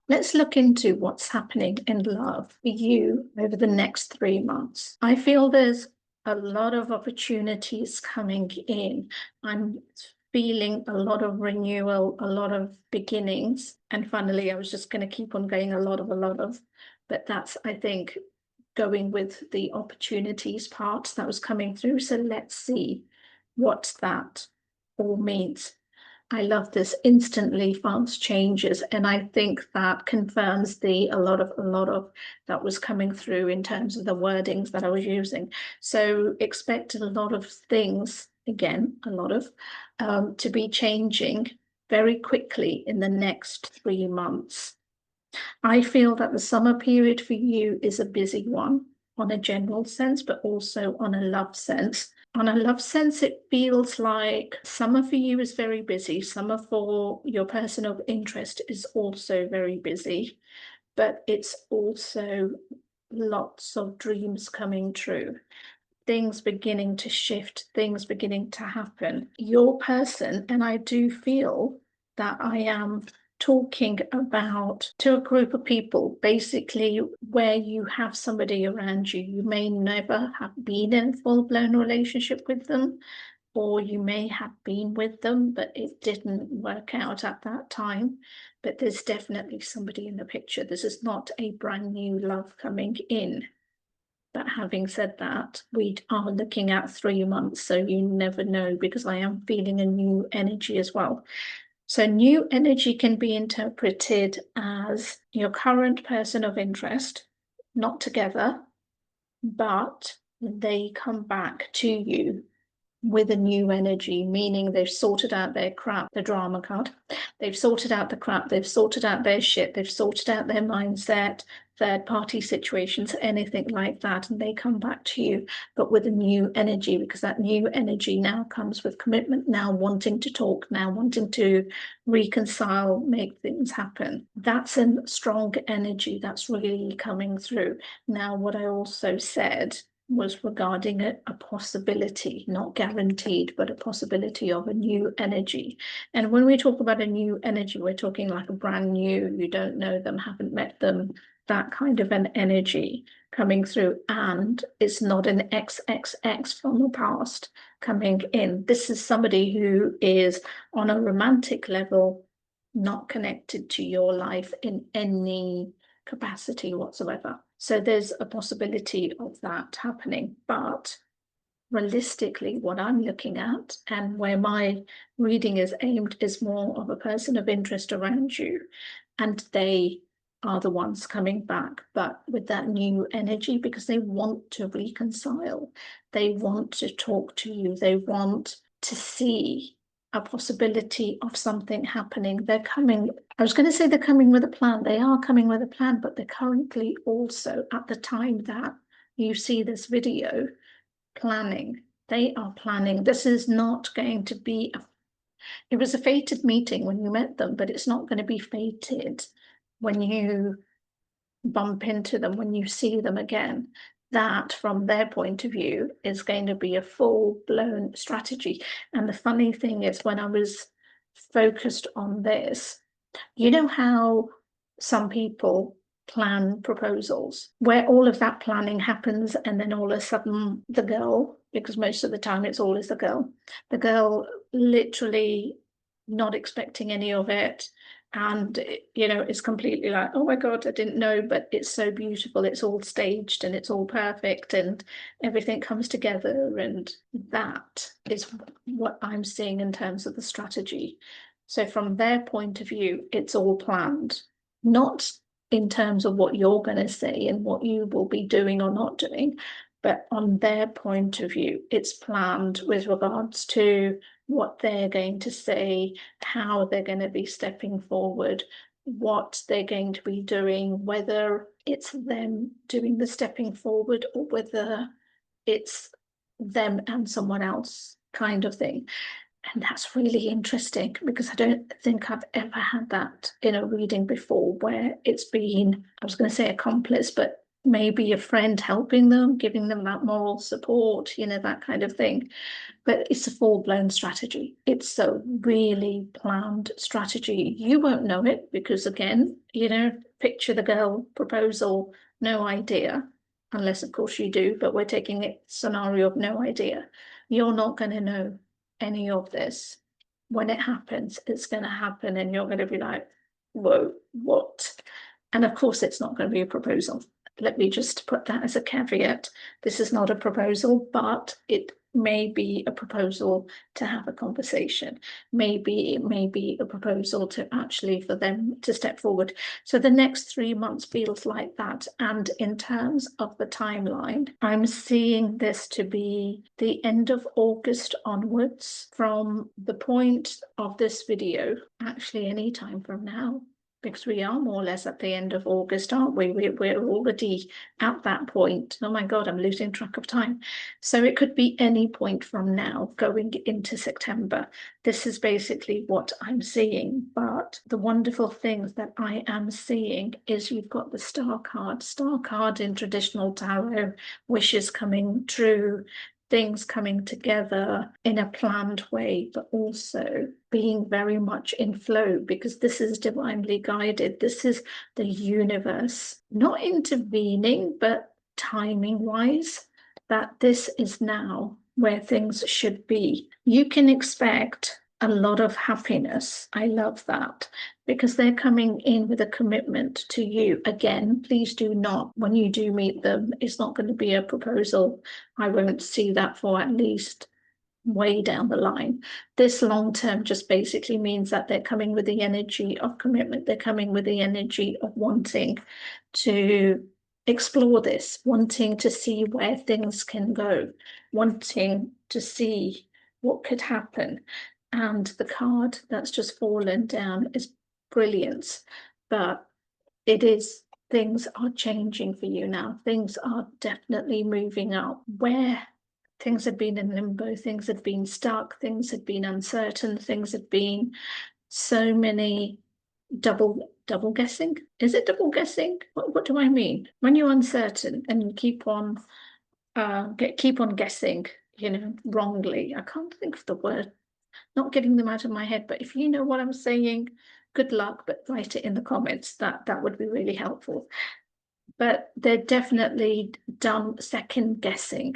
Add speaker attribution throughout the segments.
Speaker 1: Let's look into what's happening in love for you over the next 3 months. I feel there's a lot of opportunities coming in. I'm feeling a lot of renewal, a lot of beginnings. And finally, I was just going to keep on going a lot of, but that's, I think, going with the opportunities part that was coming through. So let's see what that all means. I love this instantly fast changes, and I think that confirms a lot of that was coming through in terms of the wordings that I was using. So expect a lot of things, again, a lot of to be changing very quickly in the next 3 months. I feel that the summer period for you is a busy one on a general sense, but also on a love sense. On a love sense, it feels like summer for you is very busy. Summer for your person of interest is also very busy, but it's also lots of dreams coming true, things beginning to shift, things beginning to happen. Your person, and I do feel that I am talking about to a group of people, basically where you have somebody around you. You may never have been in a full-blown relationship with them, or you may have been with them, but it didn't work out at that time. But there's definitely somebody in the picture. This is not a brand new love coming in. But having said that, we are looking at 3 months, so you never know, because I am feeling a new energy as well. So new energy can be interpreted as your current person of interest, not together, but they come back to you with a new energy, meaning they've sorted out their crap, the drama card. They've sorted out the crap, they've sorted out their shit, they've sorted out their mindset, third-party situations, anything like that, and they come back to you, but with a new energy, because that new energy now comes with commitment, now wanting to talk, now wanting to reconcile, make things happen. That's a strong energy that's really coming through. Now, what I also said was regarding a possibility, not guaranteed, but a possibility of a new energy. And when we talk about a new energy, we're talking like a brand new, you don't know them, haven't met them, that kind of an energy coming through. And it's not an XXX from the past coming in. This is somebody who is on a romantic level, not connected to your life in any capacity whatsoever. So there's a possibility of that happening, but realistically, what I'm looking at and where my reading is aimed is more of a person of interest around you, and they are the ones coming back, but with that new energy, because they want to reconcile, they want to talk to you, they want to see a possibility of something happening. They're coming, I was going to say they're coming with a plan. They are coming with a plan, but they're currently also, at the time that you see this video, planning. They are planning. This is not going to be it was a fated meeting when you met them, but it's not going to be fated when you bump into them, when you see them again. That, from their point of view, is going to be a full-blown strategy. And the funny thing is, when I was focused on this, you know how some people plan proposals, where all of that planning happens, and then all of a sudden the girl, because most of the time it's always the girl literally not expecting any of it, and it's completely like, oh my god, I didn't know, but it's so beautiful, it's all staged and it's all perfect and everything comes together. And that is what I'm seeing in terms of the strategy. So from their point of view, it's all planned, not in terms of what you're going to say and what you will be doing or not doing, but on their point of view, it's planned with regards to what they're going to say, how they're going to be stepping forward, what they're going to be doing, whether it's them doing the stepping forward or whether it's them and someone else kind of thing. And that's really interesting, because I don't think I've ever had that in a reading before, where it's been, I was going to say accomplice, but maybe a friend helping them, giving them that moral support, that kind of thing. But it's a full-blown strategy. It's a really planned strategy. You won't know it because, again, picture the girl proposal, no idea, unless, of course, you do, but we're taking a scenario of no idea. You're not going to know any of this. When it happens, it's going to happen, and you're going to be like, whoa, what? And of course, it's not going to be a proposal. Let me just put that as a caveat. This is not a proposal, but it may be a proposal to have a conversation. Maybe it may be a proposal to actually for them to step forward. So the next 3 months feels like that. And in terms of the timeline, I'm seeing this to be the end of August onwards from the point of this video, actually any time from now, because we are more or less at the end of August, aren't we? We're already at that point. Oh my God, I'm losing track of time. So it could be any point from now going into September. This is basically what I'm seeing. But the wonderful things that I am seeing is you've got the star card. Star card in traditional tarot, wishes coming true, things coming together in a planned way, but also being very much in flow, because this is divinely guided. This is the universe, not intervening, but timing wise, that this is now where things should be. You can expect a lot of happiness. I love that, because they're coming in with a commitment to you. Again, please do not, when you do meet them, it's not going to be a proposal. I won't see that for at least way down the line. This long term just basically means that they're coming with the energy of commitment. They're coming with the energy of wanting to explore this, wanting to see where things can go, wanting to see what could happen. And the card that's just fallen down is brilliance, but it is, things are changing for you now. Things are definitely moving up. Where things had been in limbo, things had been stuck, things had been uncertain, things had been so many double guessing. Is it double guessing? What do I mean? When you're uncertain and you keep on guessing, wrongly. I can't think of the word, not getting them out of my head, but if you know what I'm saying, good luck, but write it in the comments. That would be really helpful. But they're definitely done second guessing,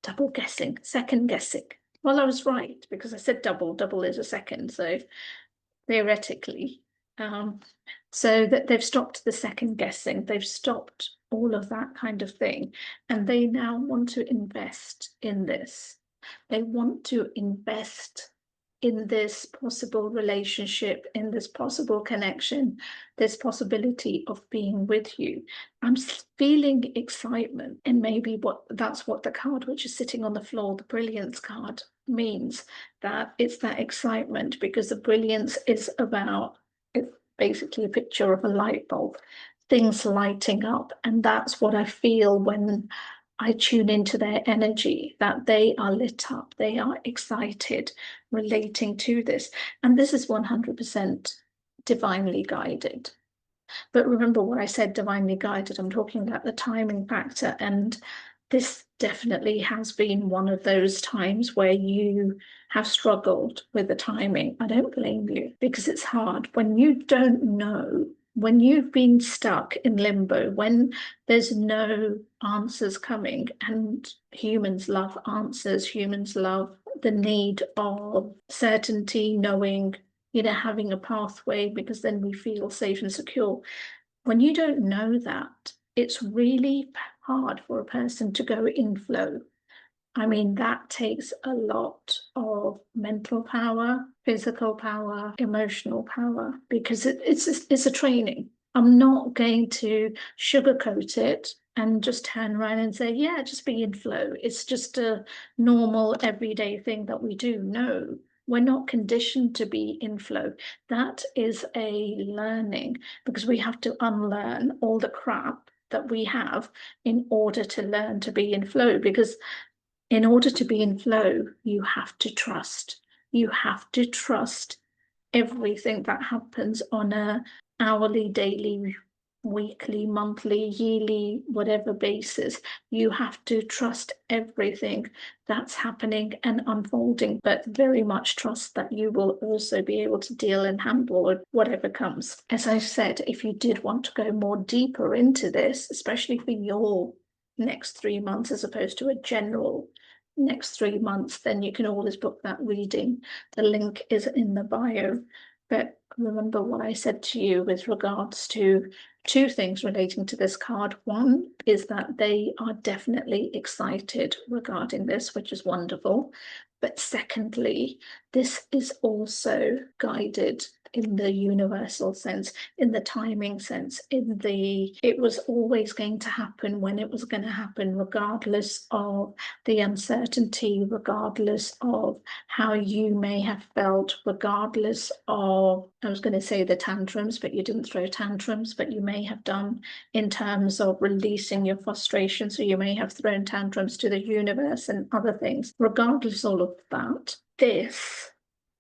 Speaker 1: double guessing, second guessing. Well, I was right, because I said double is a second, so theoretically. So that they've stopped the second guessing, they've stopped all of that kind of thing, and they now want to invest in this. They want to invest in this possible relationship, in this possible connection, this possibility of being with you. I'm feeling excitement, and maybe that's what the card which is sitting on the floor, the brilliance card, means, that it's that excitement, because the brilliance is about, it's basically a picture of a light bulb, things lighting up, and that's what I feel when I tune into their energy, that they are lit up, they are excited relating to this. And this is 100% divinely guided. But remember what I said, divinely guided, I'm talking about the timing factor. And this definitely has been one of those times where you have struggled with the timing. I don't blame you, because it's hard when you don't know, when you've been stuck in limbo, when there's no answers coming. And humans love answers, humans love the need of certainty, knowing, having a pathway, because then we feel safe and secure. When you don't know that, it's really hard for a person to go in flow. I mean, that takes a lot of mental power, physical power, emotional power, because it's a training. I'm not going to sugarcoat it and just turn around and say, yeah, just be in flow. It's just a normal everyday thing that we do. No, we're not conditioned to be in flow. That is a learning, because we have to unlearn all the crap that we have in order to learn to be in flow. Because in order to be in flow, you have to trust. You have to trust everything that happens on a hourly, daily, weekly, monthly, yearly, whatever basis. You have to trust everything that's happening and unfolding, but very much trust that you will also be able to deal and handle whatever comes. As I said, if you did want to go more deeper into this, especially for your next 3 months as opposed to a general next 3 months, then you can always book that reading. The link is in the bio. But remember what I said to you with regards to 2 things relating to this card. One is that they are definitely excited regarding this, which is wonderful. But secondly, this is also guided in the universal sense, in the timing sense, in the it was always going to happen when it was going to happen, regardless of the uncertainty, regardless of how you may have felt, regardless of, I was going to say the tantrums, but you didn't throw tantrums, but you may have done in terms of releasing your frustration. So you may have thrown tantrums to the universe and other things. Regardless of all of that, this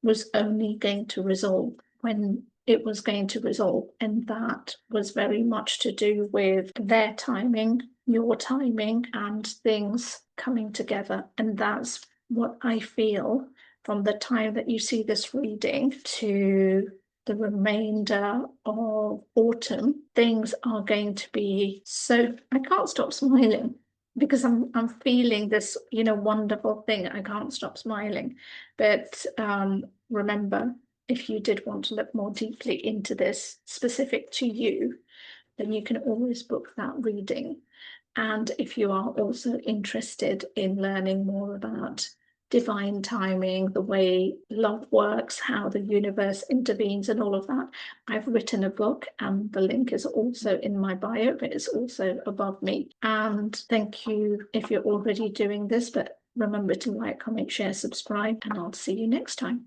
Speaker 1: was only going to resolve when it was going to resolve. And that was very much to do with their timing, your timing, and things coming together. And that's what I feel from the time that you see this reading to the remainder of autumn. Things are going to be so, I can't stop smiling because I'm feeling this, wonderful thing. I can't stop smiling. But remember, if you did want to look more deeply into this specific to you, then you can always book that reading. And if you are also interested in learning more about divine timing, the way love works, how the universe intervenes and all of that, I've written a book, and the link is also in my bio, but it's also above me. And thank you if you're already doing this, but remember to like, comment, share, subscribe, and I'll see you next time.